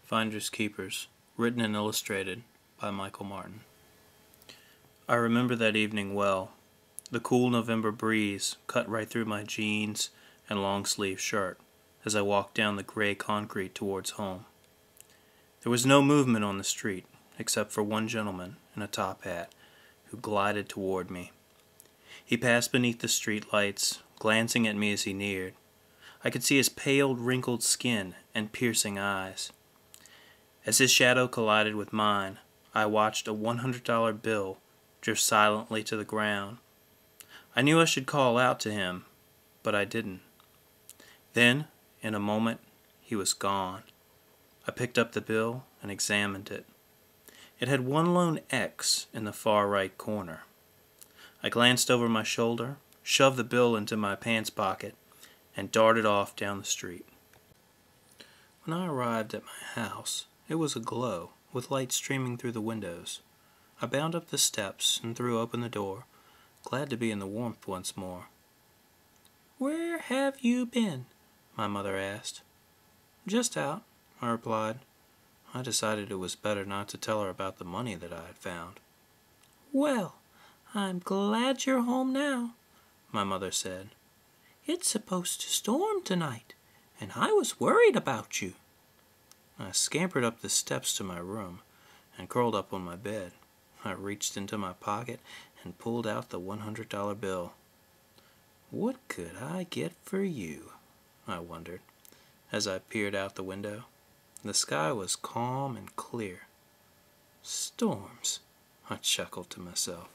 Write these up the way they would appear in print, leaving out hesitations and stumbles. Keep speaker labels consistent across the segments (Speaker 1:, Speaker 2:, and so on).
Speaker 1: Finders Keepers, written and illustrated by Michael Martin. I remember that evening well. The cool November breeze cut right through my jeans and long-sleeve shirt as I walked down the gray concrete towards home. There was no movement on the street except for one gentleman in a top hat who glided toward me. He passed beneath the street lights, glancing at me as he neared. I could see his pale, wrinkled skin and piercing eyes. As his shadow collided with mine, I watched a $100 bill drift silently to the ground. I knew I should call out to him, but I didn't. Then, in a moment, he was gone. I picked up the bill and examined it. It had one lone X in the far right corner. I glanced over my shoulder, shoved the bill into my pants pocket, and darted off down the street. When I arrived at my house, it was aglow, with light streaming through the windows. I bound up the steps and threw open the door, glad to be in the warmth once more. "Where have you been?" my mother asked. "Just out," I replied. I decided it was better not to tell her about the money that I had found. "Well, I'm glad you're home now," my mother said. "It's supposed to storm tonight, and I was worried about you." I scampered up the steps to my room and curled up on my bed. I reached into my pocket and pulled out the $100 bill. What could I get for you? I wondered, as I peered out the window. The sky was calm and clear. Storms, I chuckled to myself.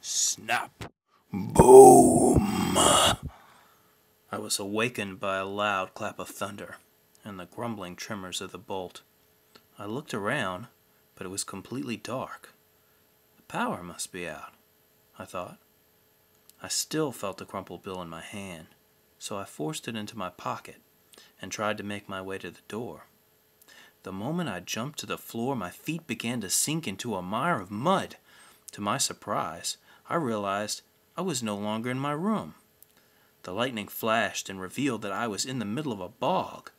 Speaker 1: Snap! Boom! I was awakened by a loud clap of thunder and the grumbling tremors of the bolt. I looked around, but it was completely dark. The power must be out, I thought. I still felt the crumpled bill in my hand, so I forced it into my pocket and tried to make my way to the door. The moment I jumped to the floor, my feet began to sink into a mire of mud. To my surprise, I realized I was no longer in my room. The lightning flashed and revealed that I was in the middle of a bog.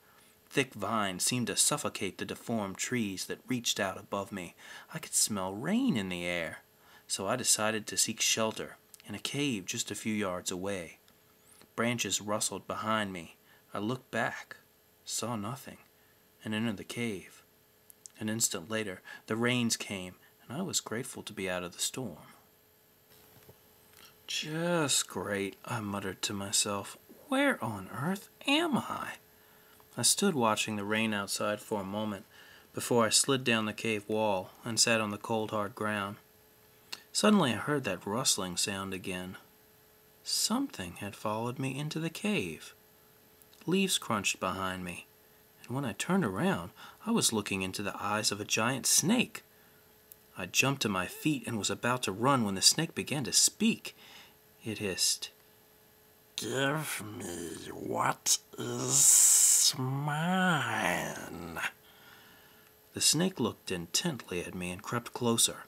Speaker 1: Thick vines seemed to suffocate the deformed trees that reached out above me. I could smell rain in the air, so I decided to seek shelter in a cave just a few yards away. Branches rustled behind me. I looked back, saw nothing, and entered the cave. An instant later, the rains came, and I was grateful to be out of the storm. Just great, I muttered to myself. Where on earth am I? I stood watching the rain outside for a moment before I slid down the cave wall and sat on the cold, hard ground. Suddenly I heard that rustling sound again. Something had followed me into the cave. Leaves crunched behind me, and when I turned around, I was looking into the eyes of a giant snake. I jumped to my feet and was about to run when the snake began to speak. It hissed, "Give me what is mine." The snake looked intently at me and crept closer.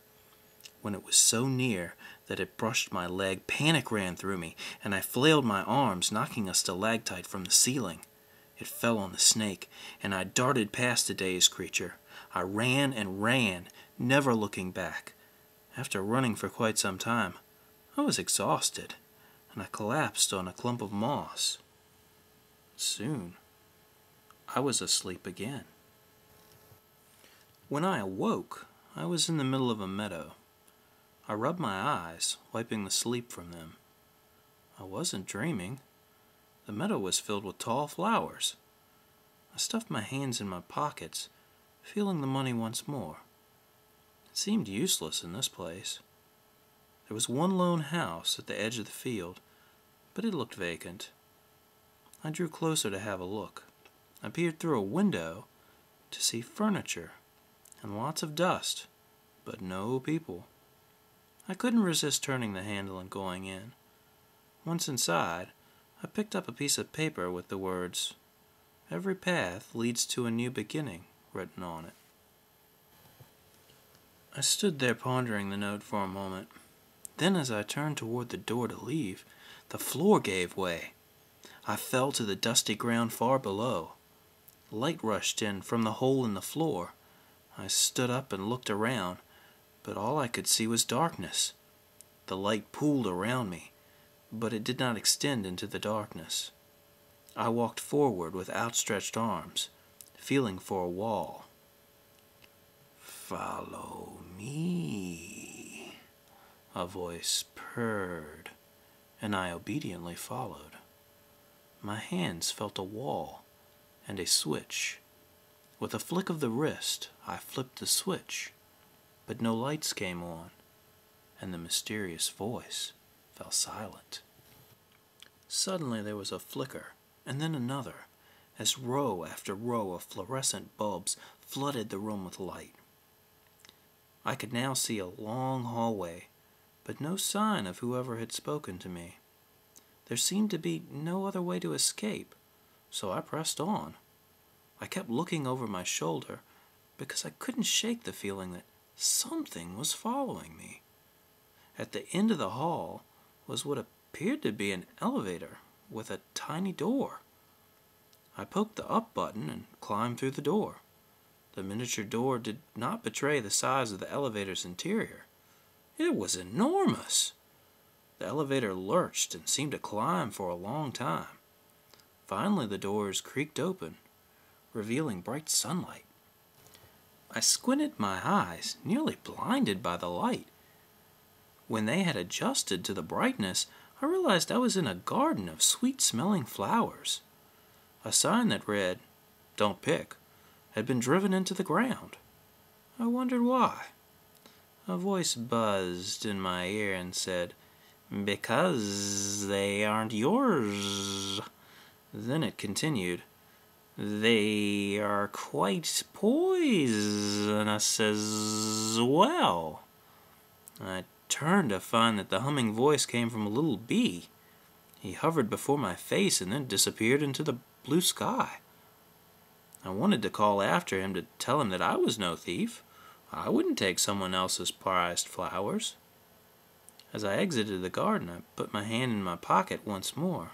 Speaker 1: When it was so near that it brushed my leg, panic ran through me, and I flailed my arms, knocking a stalactite from the ceiling. It fell on the snake, and I darted past the dazed creature. I ran and ran, never looking back. After running for quite some time, I was exhausted, and I collapsed on a clump of moss. Soon, I was asleep again. When I awoke, I was in the middle of a meadow. I rubbed my eyes, wiping the sleep from them. I wasn't dreaming. The meadow was filled with tall flowers. I stuffed my hands in my pockets, feeling the money once more. It seemed useless in this place. There was one lone house at the edge of the field, but it looked vacant. I drew closer to have a look. I peered through a window to see furniture and lots of dust, but no people. I couldn't resist turning the handle and going in. Once inside, I picked up a piece of paper with the words, "Every path leads to a new beginning," written on it. I stood there pondering the note for a moment. Then as I turned toward the door to leave, the floor gave way. I fell to the dusty ground far below. Light rushed in from the hole in the floor. I stood up and looked around, but all I could see was darkness. The light pooled around me, but it did not extend into the darkness. I walked forward with outstretched arms, feeling for a wall. "Follow me," a voice purred, and I obediently followed. My hands felt a wall and a switch. With a flick of the wrist, I flipped the switch, but no lights came on, and the mysterious voice fell silent. Suddenly there was a flicker, and then another, as row after row of fluorescent bulbs flooded the room with light. I could now see a long hallway, but no sign of whoever had spoken to me. There seemed to be no other way to escape, so I pressed on. I kept looking over my shoulder because I couldn't shake the feeling that something was following me. At the end of the hall was what appeared to be an elevator with a tiny door. I poked the up button and climbed through the door. The miniature door did not betray the size of the elevator's interior. It was enormous. The elevator lurched and seemed to climb for a long time. Finally, the doors creaked open, revealing bright sunlight. I squinted my eyes, nearly blinded by the light. When they had adjusted to the brightness, I realized I was in a garden of sweet-smelling flowers. A sign that read, "Don't pick," had been driven into the ground. I wondered why. A voice buzzed in my ear and said, "Because they aren't yours." Then it continued, "They are quite poisonous as well." I turned to find that the humming voice came from a little bee. He hovered before my face and then disappeared into the blue sky. I wanted to call after him to tell him that I was no thief. I wouldn't take someone else's prized flowers. As I exited the garden, I put my hand in my pocket once more,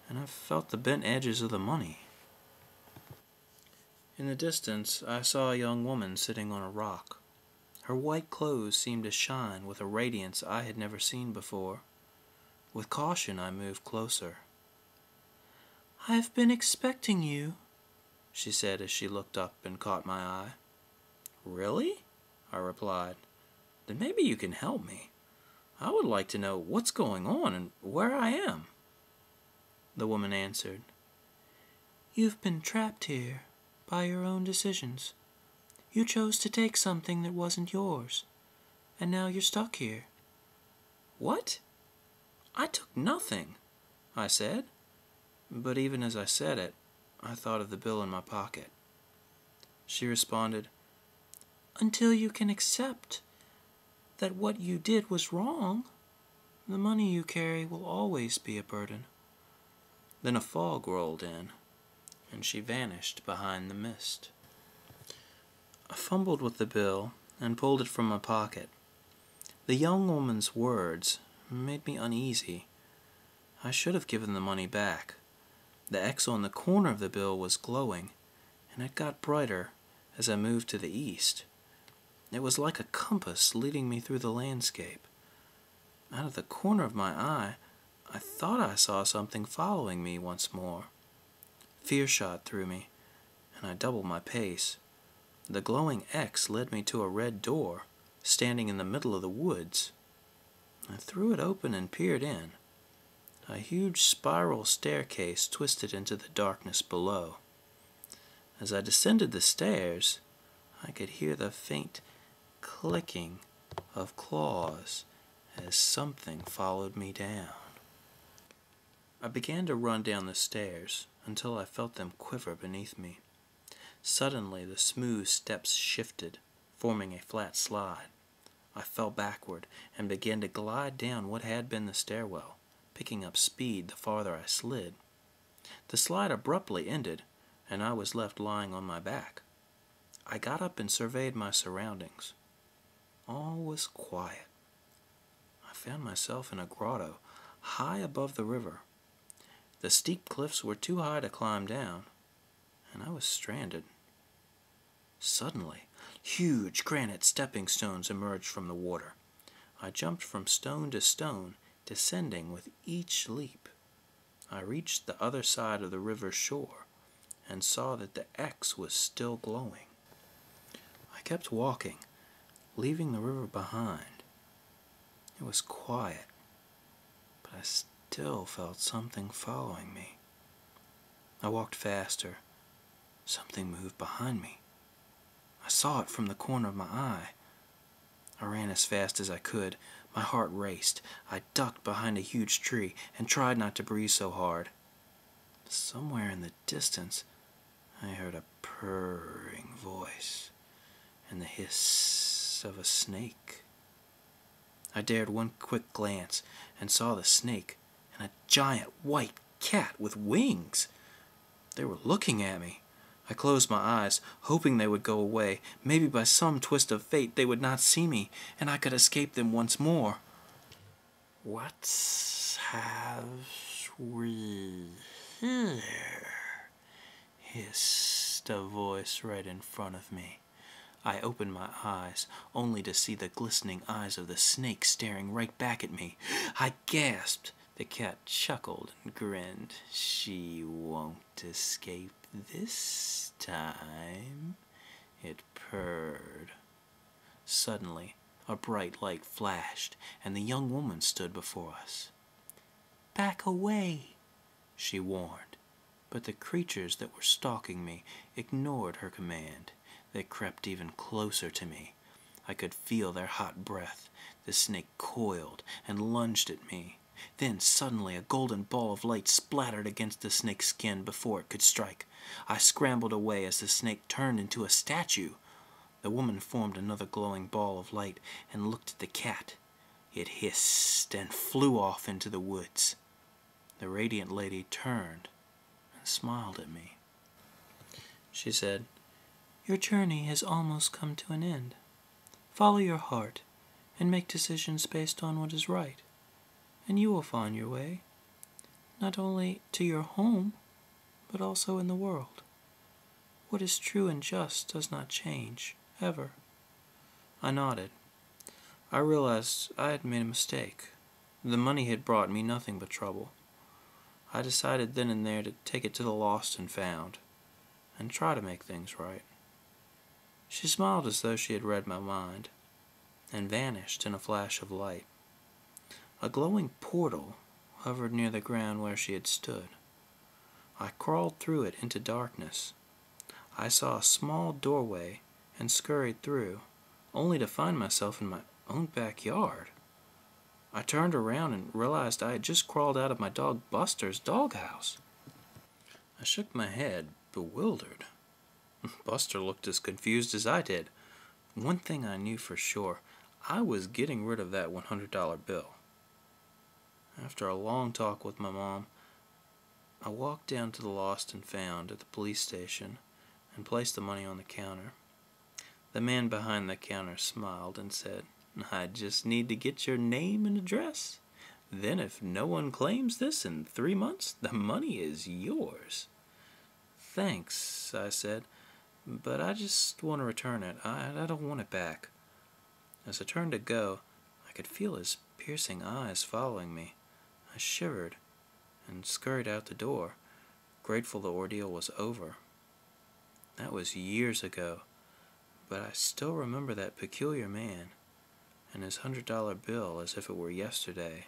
Speaker 1: and I felt the bent edges of the money. In the distance, I saw a young woman sitting on a rock. Her white clothes seemed to shine with a radiance I had never seen before. With caution, I moved closer. "I've been expecting you," she said as she looked up and caught my eye. "Really?" I replied. "Then maybe you can help me. I would like to know what's going on and where I am." The woman answered, "You've been trapped here by your own decisions. You chose to take something that wasn't yours, and now you're stuck here." "What? I took nothing," I said. But even as I said it, I thought of the bill in my pocket. She responded, "Until you can accept that what you did was wrong, the money you carry will always be a burden." Then a fog rolled in, and she vanished behind the mist. I fumbled with the bill and pulled it from my pocket. The young woman's words made me uneasy. I should have given the money back. The X on the corner of the bill was glowing, and it got brighter as I moved to the east. It was like a compass leading me through the landscape. Out of the corner of my eye, I thought I saw something following me once more. Fear shot through me, and I doubled my pace. The glowing X led me to a red door, standing in the middle of the woods. I threw it open and peered in. A huge spiral staircase twisted into the darkness below. As I descended the stairs, I could hear the faint clicking of claws as something followed me down. I began to run down the stairs until I felt them quiver beneath me. Suddenly, the smooth steps shifted, forming a flat slide. I fell backward and began to glide down what had been the stairwell, picking up speed the farther I slid. The slide abruptly ended, and I was left lying on my back. I got up and surveyed my surroundings. All was quiet. I found myself in a grotto, high above the river. The steep cliffs were too high to climb down, and I was stranded. Suddenly, huge granite stepping stones emerged from the water. I jumped from stone to stone, descending with each leap. I reached the other side of the river's shore and saw that the X was still glowing. I kept walking, leaving the river behind. It was quiet, but I still felt something following me. I walked faster. Something moved behind me. I saw it from the corner of my eye. I ran as fast as I could. My heart raced. I ducked behind a huge tree and tried not to breathe so hard. Somewhere in the distance, I heard a purring voice and the hiss of a snake. I dared one quick glance and saw the snake and a giant white cat with wings. They were looking at me. I closed my eyes, hoping they would go away. Maybe by some twist of fate they would not see me, and I could escape them once more. "What have we here?" hissed a voice right in front of me. I opened my eyes, only to see the glistening eyes of the snake staring right back at me. I gasped. The cat chuckled and grinned. "She won't escape this time," it purred. Suddenly, a bright light flashed, and the young woman stood before us. "Back away," she warned, but the creatures that were stalking me ignored her command. They crept even closer to me. I could feel their hot breath. The snake coiled and lunged at me. Then suddenly a golden ball of light splattered against the snake's skin before it could strike. I scrambled away as the snake turned into a statue. The woman formed another glowing ball of light and looked at the cat. It hissed and flew off into the woods. The radiant lady turned and smiled at me. She said, "Your journey has almost come to an end. Follow your heart and make decisions based on what is right, and you will find your way, not only to your home, but also in the world. What is true and just does not change, ever." I nodded. I realized I had made a mistake. The money had brought me nothing but trouble. I decided then and there to take it to the lost and found, and try to make things right. She smiled as though she had read my mind, and vanished in a flash of light. A glowing portal hovered near the ground where she had stood. I crawled through it into darkness. I saw a small doorway and scurried through, only to find myself in my own backyard. I turned around and realized I had just crawled out of my dog Buster's doghouse. I shook my head, bewildered. Buster looked as confused as I did. One thing I knew for sure, I was getting rid of that $100 bill. After a long talk with my mom, I walked down to the lost and found at the police station and placed the money on the counter. The man behind the counter smiled and said, "I just need to get your name and address. Then if no one claims this in 3 months, the money is yours." "Thanks," I said, "but I just want to return it. I don't want it back." As I turned to go, I could feel his piercing eyes following me. I shivered and scurried out the door, grateful the ordeal was over. That was years ago, but I still remember that peculiar man and his $100 bill as if it were yesterday.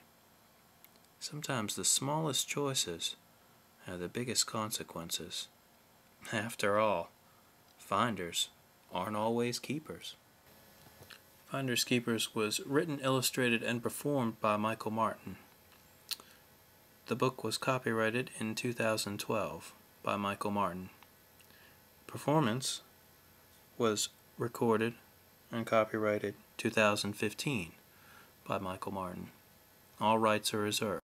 Speaker 1: Sometimes the smallest choices have the biggest consequences. After all, finders aren't always keepers. Finders Keepers was written, illustrated, and performed by Michael Martin. The book was copyrighted in 2012 by Michael Martin. Performance was recorded and copyrighted 2015 by Michael Martin. All rights are reserved.